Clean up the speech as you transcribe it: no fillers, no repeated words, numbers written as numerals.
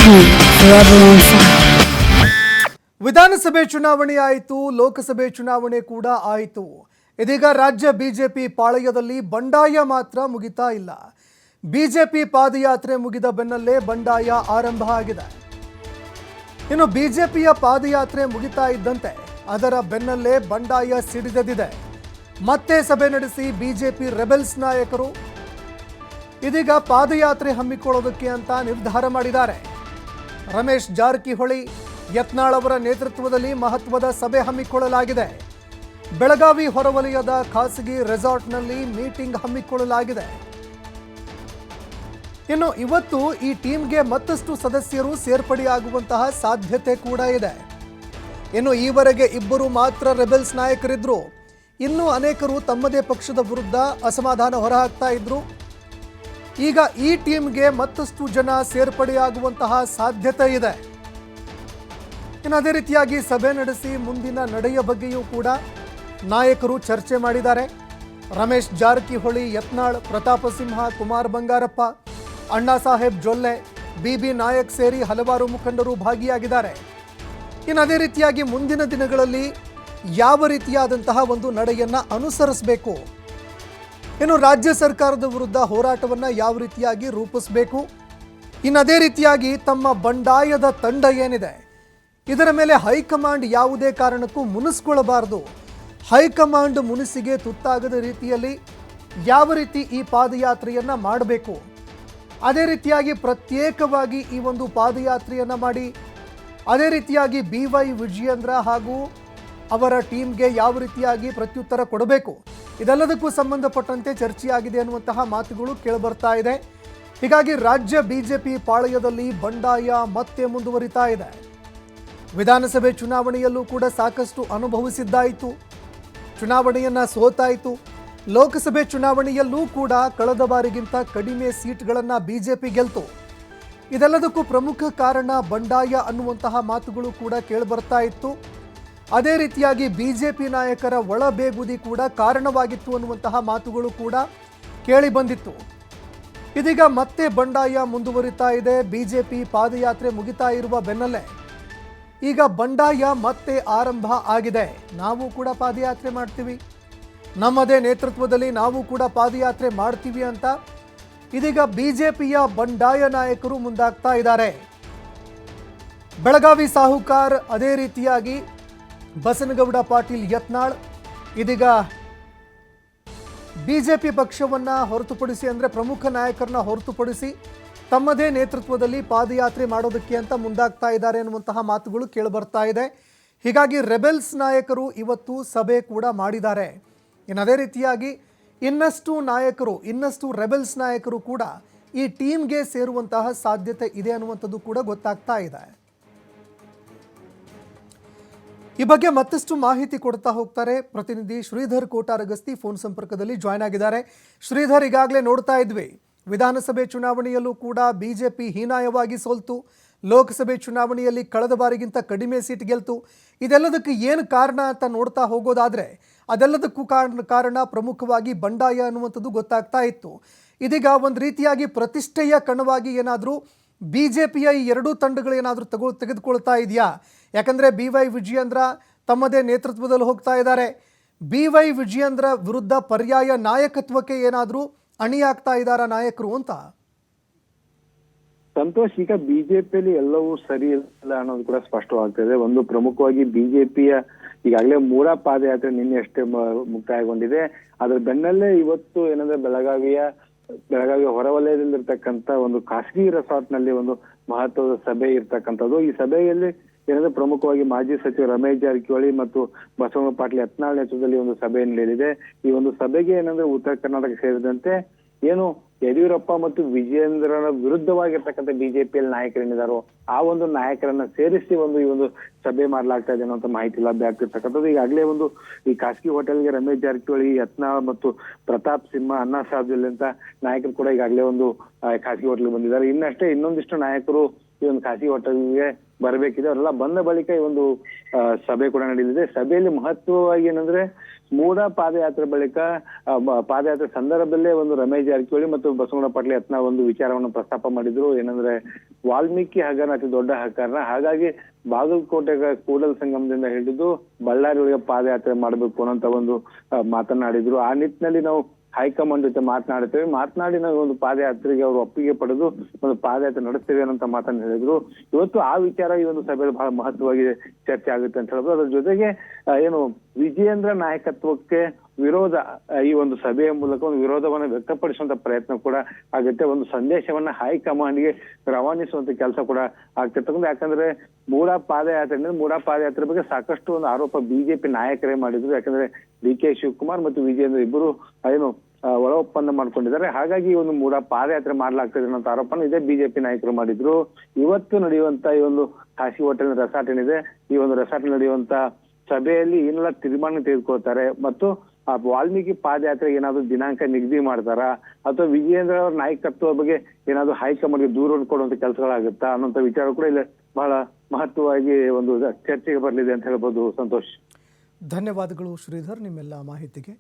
TV, forever on fire. ವಿಧಾನಸಭೆ ಚುನಾವಣೆ ಆಯಿತು, ಲೋಕಸಭೆ ಚುನಾವಣೆ ಕೂಡ ಆಯಿತು. ಇದೀಗ ರಾಜ್ಯ ಬಿಜೆಪಿ ಪಾಳಯದಲ್ಲಿ ಬಂಡಾಯ ಮಾತ್ರ ಮುಗಿತಾ ಇಲ್ಲ. ಬಿಜೆಪಿ ಪಾದಯಾತ್ರೆ ಮುಗಿದ ಬೆನ್ನಲ್ಲೇ ಬಂಡಾಯ ಆರಂಭ ಆಗಿದೆ. ಇನ್ನು ಬಿಜೆಪಿಯ ಪಾದಯಾತ್ರೆ ಮುಗಿತಾ ಇದ್ದಂತೆ ಅದರ ಬೆನ್ನಲ್ಲೇ ಬಂಡಾಯ ಸಿಡಿದೆದಿದೆ. ಮತ್ತೆ ಸಭೆ ನಡೆಸಿ ಬಿಜೆಪಿ ರೆಬೆಲ್ಸ್ ನಾಯಕರು ಇದೀಗ ಪಾದಯಾತ್ರೆ ಹಮ್ಮಿಕೊಳ್ಳೋದಕ್ಕೆ ಅಂತ ನಿರ್ಧಾರ ಮಾಡಿದ್ದಾರೆ. ರಮೇಶ್ ಜಾರಕಿಹೊಳಿ, ಯತ್ನಾಳ್ ಅವರ ನೇತೃತ್ವದಲ್ಲಿ ಮಹತ್ವದ ಸಭೆ ಹಮ್ಮಿಕೊಳ್ಳಲಾಗಿದೆ. ಬೆಳಗಾವಿ ಹೊರವಲಯದ ಖಾಸಗಿ ರೆಸಾರ್ಟ್ನಲ್ಲಿ ಮೀಟಿಂಗ್ ಹಮ್ಮಿಕೊಳ್ಳಲಾಗಿದೆ. ಇನ್ನು ಇವತ್ತು ಈ ಟೀಮ್ಗೆ ಮತ್ತಷ್ಟು ಸದಸ್ಯರು ಸೇರ್ಪಡೆಯಾಗುವಂತಹ ಸಾಧ್ಯತೆ ಕೂಡ ಇದೆ. ಇನ್ನು ಈವರೆಗೆ ಇಬ್ಬರು ಮಾತ್ರ ರೆಬೆಲ್ಸ್ ನಾಯಕರಿದ್ರು. ಇನ್ನು ಅನೇಕರು ತಮ್ಮದೇ ಪಕ್ಷದ ವಿರುದ್ಧ ಅಸಮಾಧಾನ ಹೊರಹಾಕ್ತಾ ಇದ್ರು. ಈಗ ಈ ಟೀಮ್ಗೆ ಮತ್ತಷ್ಟು ಜನ ಸೇರ್ಪಡೆಯಾಗುವಂತಹ ಸಾಧ್ಯತೆ ಇದೆ. ಇನ್ನು ಅದೇ ರೀತಿಯಾಗಿ ಸಭೆ ನಡೆಸಿ ಮುಂದಿನ ನಡೆಯ ಬಗ್ಗೆಯೂ ಕೂಡ ನಾಯಕರು ಚರ್ಚೆ ಮಾಡಿದ್ದಾರೆ. ರಮೇಶ್ ಜಾರಕಿಹೊಳಿ, ಯತ್ನಾಳ್, ಪ್ರತಾಪ ಸಿಂಹ, ಕುಮಾರ್ ಬಂಗಾರಪ್ಪ, ಅಣ್ಣಾ ಸಾಹೇಬ್ ಜೊಲ್ಲೆ, ಬಿ ನಾಯಕ್ ಸೇರಿ ಹಲವಾರು ಮುಖಂಡರು ಭಾಗಿಯಾಗಿದ್ದಾರೆ. ಇನ್ನು ಅದೇ ರೀತಿಯಾಗಿ ಮುಂದಿನ ದಿನಗಳಲ್ಲಿ ಯಾವ ರೀತಿಯಾದಂತಹ ಒಂದು ನಡೆಯನ್ನು ಅನುಸರಿಸಬೇಕು, ಇನ್ನು ರಾಜ್ಯ ಸರ್ಕಾರದ ವಿರುದ್ಧ ಹೋರಾಟವನ್ನು ಯಾವ ರೀತಿಯಾಗಿ ರೂಪಿಸಬೇಕು, ಇನ್ನು ಅದೇ ರೀತಿಯಾಗಿ ತಮ್ಮ ಬಂಡಾಯದ ತಂಡ ಏನಿದೆ ಇದರ ಮೇಲೆ ಹೈಕಮಾಂಡ್ ಯಾವುದೇ ಕಾರಣಕ್ಕೂ ಮುನಿಸ್ಕೊಳ್ಳಬಾರದು. ಹೈಕಮಾಂಡ್ ಮುನಿಸಿಗೆ ತುತ್ತಾಗದ ರೀತಿಯಲ್ಲಿ ಯಾವ ರೀತಿ ಈ ಪಾದಯಾತ್ರೆಯನ್ನು ಮಾಡಬೇಕು, ಅದೇ ರೀತಿಯಾಗಿ ಪ್ರತ್ಯೇಕವಾಗಿ ಈ ಒಂದು ಪಾದಯಾತ್ರೆಯನ್ನು ಮಾಡಿ ಅದೇ ರೀತಿಯಾಗಿ BY ವಿಜಯೇಂದ್ರ ಹಾಗೂ ಅವರ ಟೀಮ್ಗೆ ಯಾವ ರೀತಿಯಾಗಿ ಪ್ರತ್ಯುತ್ತರ ಕೊಡಬೇಕು, ಇದೆಲ್ಲದಕ್ಕೂ ಸಂಬಂಧಪಟ್ಟಂತೆ ಚರ್ಚೆಯಾಗಿದೆ ಅನ್ನುವಂತಹ ಮಾತುಗಳು ಕೇಳಿಬರ್ತಾ ಇದೆ. ಹೀಗಾಗಿ ರಾಜ್ಯ ಬಿಜೆಪಿ ಪಾಳಯದಲ್ಲಿ ಬಂಡಾಯ ಮತ್ತೆ ಮುಂದುವರಿತಾ ಇದೆ. ವಿಧಾನಸಭೆ ಚುನಾವಣೆಯಲ್ಲೂ ಕೂಡ ಸಾಕಷ್ಟು ಅನುಭವಿಸಿದ್ದಾಯಿತು, ಚುನಾವಣೆಯನ್ನು ಸೋತಾಯಿತು. ಲೋಕಸಭೆ ಚುನಾವಣೆಯಲ್ಲೂ ಕೂಡ ಕಳೆದ ಬಾರಿಗಿಂತ ಕಡಿಮೆ ಸೀಟ್ಗಳನ್ನು ಬಿಜೆಪಿ ಗೆಲ್ತು. ಇದೆಲ್ಲದಕ್ಕೂ ಪ್ರಮುಖ ಕಾರಣ ಬಂಡಾಯ ಅನ್ನುವಂತಹ ಮಾತುಗಳು ಕೂಡ ಕೇಳಿಬರ್ತಾ ಇತ್ತು. ಅದೇ ರೀತಿಯಾಗಿ ಬಿಜೆಪಿ ನಾಯಕರ ಒಳಬೇಗುದಿ ಕೂಡ ಕಾರಣವಾಗಿತ್ತು ಅನ್ನುವಂತಹ ಮಾತುಗಳು ಕೂಡ ಕೇಳಿ ಬಂದಿತ್ತು. ಇದೀಗ ಮತ್ತೆ ಬಂಡಾಯ ಮುಂದುವರಿತಾ ಇದೆ. ಬಿಜೆಪಿ ಪಾದಯಾತ್ರೆ ಮುಗಿತಾ ಇರುವ ಬೆನ್ನಲ್ಲೇ ಈಗ ಬಂಡಾಯ ಮತ್ತೆ ಆರಂಭ ಆಗಿದೆ. ನಾವು ಕೂಡ ಪಾದಯಾತ್ರೆ ಮಾಡ್ತೀವಿ, ನಮ್ಮದೇ ನೇತೃತ್ವದಲ್ಲಿ ನಾವು ಕೂಡ ಪಾದಯಾತ್ರೆ ಮಾಡ್ತೀವಿ ಅಂತ ಇದೀಗ ಬಿಜೆಪಿಯ ಬಂಡಾಯ ನಾಯಕರು ಮುಂದಾಗ್ತಾ ಇದ್ದಾರೆ. ಬೆಳಗಾವಿ ಸಾಹುಕಾರ್, ಅದೇ ರೀತಿಯಾಗಿ ಬಸನಗೌಡ ಪಾಟೀಲ್ ಯತ್ನಾಳ್ ಇದೀಗ ಬಿಜೆಪಿ ಪಕ್ಷವನ್ನು ಹೊರತುಪಡಿಸಿ, ಅಂದರೆ ಪ್ರಮುಖ ನಾಯಕರನ್ನ ಹೊರತುಪಡಿಸಿ ತಮ್ಮದೇ ನೇತೃತ್ವದಲ್ಲಿ ಪಾದಯಾತ್ರೆ ಮಾಡೋದಕ್ಕೆ ಅಂತ ಮುಂದಾಗ್ತಾ ಇದ್ದಾರೆ ಅನ್ನುವಂತಹ ಮಾತುಗಳು ಕೇಳಿಬರ್ತಾ ಇದೆ. ಹೀಗಾಗಿ ರೆಬೆಲ್ಸ್ ನಾಯಕರು ಇವತ್ತು ಸಭೆ ಕೂಡ ಮಾಡಿದ್ದಾರೆ. ಇನ್ನು ಅದೇ ರೀತಿಯಾಗಿ ಇನ್ನಷ್ಟು ರೆಬೆಲ್ಸ್ ನಾಯಕರು ಕೂಡ ಈ ಟೀಮ್ಗೆ ಸೇರುವಂತಹ ಸಾಧ್ಯತೆ ಇದೆ ಅನ್ನುವಂಥದ್ದು ಕೂಡ ಗೊತ್ತಾಗ್ತಾ ಇದೆ. ಈ ಬಗ್ಗೆ ಮತ್ತಷ್ಟು ಮಾಹಿತಿ ಕೊಡ್ತಾ ಹೋಗ್ತಾರೆ ಪ್ರತಿನಿಧಿ ಶ್ರೀಧರ್ ಕೋಟಾರಗಸ್ತಿ ಫೋನ್ ಸಂಪರ್ಕದಲ್ಲಿ ಜಾಯ್ನ್ ಆಗಿದ್ದಾರೆ. ಶ್ರೀಧರ್, ಈಗಾಗಲೇ ನೋಡ್ತಾ ಇದ್ವಿ, ವಿಧಾನಸಭೆ ಚುನಾವಣೆಯಲ್ಲೂ ಕೂಡ ಬಿಜೆಪಿ ಹೀನಾಯವಾಗಿ ಸೋಲ್ತು, ಲೋಕಸಭೆ ಚುನಾವಣೆಯಲ್ಲಿ ಕಳೆದ ಬಾರಿಗಿಂತ ಕಡಿಮೆ ಸೀಟ್ ಗೆಲ್ತು. ಇದೆಲ್ಲದಕ್ಕೆ ಏನು ಕಾರಣ ಅಂತ ನೋಡ್ತಾ ಹೋಗೋದಾದರೆ ಅದೆಲ್ಲದಕ್ಕೂ ಕಾರಣ ಪ್ರಮುಖವಾಗಿ ಬಂಡಾಯ ಅನ್ನುವಂಥದ್ದು ಗೊತ್ತಾಗ್ತಾ ಇತ್ತು. ಇದೀಗ ಒಂದು ರೀತಿಯಾಗಿ ಪ್ರತಿಷ್ಠೆಯ ಕಣವಾಗಿ ಏನಾದರೂ ಬಿಜೆಪಿಯ ಈ ಎರಡೂ ತಂಡಗಳು ಏನಾದರೂ ತೆಗೆದುಕೊಳ್ತಾ ಇದೆಯಾ? ಯಾಕಂದರೆ BY ವಿಜಯೇಂದ್ರ ತಮ್ಮದೇ ನೇತೃತ್ವದಲ್ಲಿ ಹೋಗ್ತಾ ಇದ್ದಾರೆ. BY ವಿಜಯೇಂದ್ರ ವಿರುದ್ಧ ಪರ್ಯಾಯ ನಾಯಕತ್ವಕ್ಕೆ ಏನಾದರೂ ಅಣಿಯಾಗ್ತಾ ಇದ್ದಾರಾ ನಾಯಕರು ಅಂತ? ಸಂತೋಷ್, ಈಗ ಬಿಜೆಪಿಯಲ್ಲಿ ಎಲ್ಲವೂ ಸರಿ ಇಲ್ಲ ಅನ್ನೋದು ಕೂಡ ಸ್ಪಷ್ಟವಾಗ್ತದೆ. ಒಂದು ಪ್ರಮುಖವಾಗಿ ಬಿಜೆಪಿಯ ಈಗಾಗಲೇ ಮೂರ ಪಾದಯಾತ್ರೆ ನಿನ್ನೆ ಅಷ್ಟೇ ಮುಕ್ತಾಯಗೊಂಡಿದೆ. ಅದರ ಬೆನ್ನಲ್ಲೇ ಇವತ್ತು ಏನಂದ್ರೆ ಬೆಳಗಾವಿಯ ಹೊರವಲಯದಲ್ಲಿರ್ತಕ್ಕಂಥ ಒಂದು ಖಾಸಗಿ ರೆಸಾರ್ಟ್ ನಲ್ಲಿ ಒಂದು ಮಹತ್ವದ ಸಭೆ ಇರ್ತಕ್ಕಂಥದ್ದು. ಈ ಸಭೆಯಲ್ಲಿ ಏನಂದ್ರೆ ಪ್ರಮುಖವಾಗಿ ಮಾಜಿ ಸಚಿವ ರಮೇಶ್ ಜಾರಕಿಹೊಳಿ ಮತ್ತು ಬಸವರಾಜ ಪಾಟೀಲ್ ಯತ್ನಾಳ್ ನೇತೃತ್ವದಲ್ಲಿ ಒಂದು ಸಭೆ ನಡೆಯಲಿದೆ. ಈ ಒಂದು ಸಭೆಗೆ ಏನಂದ್ರೆ ಉತ್ತರ ಕರ್ನಾಟಕ ಸೇರಿದಂತೆ ಏನು ಯಡಿಯೂರಪ್ಪ ಮತ್ತು ವಿಜಯೇಂದ್ರನ ವಿರುದ್ಧವಾಗಿರ್ತಕ್ಕಂಥ ಬಿಜೆಪಿಯಲ್ಲಿ ನಾಯಕರೇನಿದಾರೋ ಆ ಒಂದು ನಾಯಕರನ್ನ ಸೇರಿಸಿ ಈ ಒಂದು ಸಭೆ ಮಾಡಲಾಗ್ತಾ ಇದೆ ಅನ್ನೋ ಮಾಹಿತಿ ಲಭ್ಯ ಆಗ್ತಿರ್ತಕ್ಕಂಥದ್ದು. ಈಗಾಗಲೇ ಈ ಖಾಸಗಿ ಹೋಟೆಲ್ಗೆ ರಮೇಶ್ ಜಾರಕಿಹೊಳಿ, ಯತ್ನಾಳ್ ಮತ್ತು ಪ್ರತಾಪ್ ಸಿಂಹ, ಅಣ್ಣಾ ಸಾಹೇಬ್ ಜೊಲ್ಲೆ ಅಂತ ನಾಯಕರು ಕೂಡ ಈಗಾಗಲೇ ಖಾಸಗಿ ಹೋಟೆಲ್ಗೆ ಬಂದಿದ್ದಾರೆ. ಇನ್ನೊಂದಿಷ್ಟು ನಾಯಕರು ಈ ಒಂದು ಖಾಸಗಿ ಹೋಟೆಲ್ಗೆ ಬರಬೇಕಿದೆ. ಅವರೆಲ್ಲ ಬಂದ ಬಳಿಕ ಈ ಒಂದು ಸಭೆ ಕೂಡ ನಡೆಯಲಿದೆ. ಸಭೆಯಲ್ಲಿ ಮಹತ್ವವಾಗಿ ಏನಂದ್ರೆ ಮೂಡ ಪಾದಯಾತ್ರೆ ಬಳಿಕ ಪಾದಯಾತ್ರೆ ಸಂದರ್ಭದಲ್ಲೇ ಒಂದು ರಮೇಶ್ ಜಾರಕಿಹೊಳಿ ಮತ್ತು ಬಸವನಗೌಡ ಪಾಟೀಲ್ ಯತ್ನಾಳ್ ಒಂದು ವಿಚಾರವನ್ನು ಪ್ರಸ್ತಾಪ ಮಾಡಿದ್ರು. ಏನಂದ್ರೆ ವಾಲ್ಮೀಕಿ ಹಗರಣ ಅತಿ ದೊಡ್ಡ ಹಗರಣ, ಹಾಗಾಗಿ ಬಾಗಲಕೋಟೆ ಕೂಡಲ ಸಂಗಮದಿಂದ ಹಿಡಿದು ಬಳ್ಳಾರಿ ಒಳಗೆ ಪಾದಯಾತ್ರೆ ಮಾಡಬೇಕು ಅನ್ನೋಂತ ಒಂದು ಮಾತನಾಡಿದ್ರು. ಆ ನಿಟ್ಟಿನಲ್ಲಿ ನಾವು ಹೈಕಮಾಂಡ್ ಜೊತೆ ಮಾತನಾಡಿ ನಾವು ಒಂದು ಪಾದಯಾತ್ರೆಗೆ ಅವರು ಒಪ್ಪಿಗೆ ಪಡೆದು ಒಂದು ಪಾದಯಾತ್ರೆ ನಡೆಸ್ತೇವೆ ಅನ್ನೋಂತ ಮಾತನ್ನು ಹೇಳಿದ್ರು. ಇವತ್ತು ಆ ವಿಚಾರ ಈ ಒಂದು ಸಭೆಯಲ್ಲಿ ಬಹಳ ಮಹತ್ವವಾಗಿ ಚರ್ಚೆ ಆಗುತ್ತೆ ಅಂತ ಹೇಳ್ಬೋದು. ಅದ್ರ ಜೊತೆಗೆ ಏನು ವಿಜಯೇಂದ್ರ ನಾಯಕತ್ವಕ್ಕೆ ವಿರೋಧ, ಈ ಒಂದು ಸಭೆಯ ಮೂಲಕ ಒಂದು ವಿರೋಧವನ್ನ ವ್ಯಕ್ತಪಡಿಸುವಂತ ಪ್ರಯತ್ನ ಕೂಡ ಆಗುತ್ತೆ. ಒಂದು ಸಂದೇಶವನ್ನ ಹೈಕಮಾಂಡ್ಗೆ ರವಾನಿಸುವಂತ ಕೆಲಸ ಕೂಡ ಆಗ್ತಿರ್ತಕ್ಕಂಥ. ಯಾಕಂದ್ರೆ ಮೂಡ ಪಾದಯಾತ್ರೆ ಬಗ್ಗೆ ಸಾಕಷ್ಟು ಒಂದು ಆರೋಪ ಬಿಜೆಪಿ ನಾಯಕರೇ ಮಾಡಿದ್ರು. ಯಾಕಂದ್ರೆ ಡಿ.ಕೆ. ಶಿವಕುಮಾರ್ ಮತ್ತು ವಿಜಯೇಂದ್ರ ಇಬ್ಬರು ಏನು ಒಳ ಒಪ್ಪಂದ ಮಾಡ್ಕೊಂಡಿದ್ದಾರೆ. ಹಾಗಾಗಿ ಈ ಒಂದು ಮೂಡ ಪಾದಯಾತ್ರೆ ಮಾಡ್ಲಾಗ್ತದೆ ಅನ್ನೋ ಆರೋಪನ ಇದೇ ಬಿಜೆಪಿ ನಾಯಕರು ಮಾಡಿದ್ರು. ಇವತ್ತು ನಡೆಯುವಂತ ಈ ಒಂದು ಕಾಶಿ ಹೋಟೆಲ್ ರೆಸಾರ್ಟ್ ಏನಿದೆ, ಈ ಒಂದು ರೆಸಾರ್ಟ್ ನಡೆಯುವಂತ ಸಭೆಯಲ್ಲಿ ಏನೆಲ್ಲ ತೀರ್ಮಾನ ತೆಗೆದುಕೊಳ್ತಾರೆ ಮತ್ತು ಆ ವಾಲ್ಮೀಕಿ ಪಾದಯಾತ್ರೆ ಏನಾದ್ರು ದಿನಾಂಕ ನಿಗದಿ ಮಾಡ್ತಾರಾ ಅಥವಾ ವಿಜಯೇಂದ್ರ ಅವರ ನಾಯಕತ್ವ ಬಗ್ಗೆ ಏನಾದ್ರು ಹೈಕಮಾಂಡ್ಗೆ ದೂರನ್ನು ಕೊಡುವಂತ ಕೆಲಸಗಳಾಗುತ್ತಾ ಅನ್ನೋಂಥ ವಿಚಾರ ಕೂಡ ಇಲ್ಲಿ ಬಹಳ ಮಹತ್ವವಾಗಿ ಒಂದು ಚರ್ಚೆಗೆ ಬರಲಿದೆ ಅಂತ ಹೇಳ್ಬೋದು. ಸಂತೋಷ್, ಧನ್ಯವಾದಗಳು ಶ್ರೀಧರ್ ನಿಮ್ಮೆಲ್ಲ ಮಾಹಿತಿಗೆ.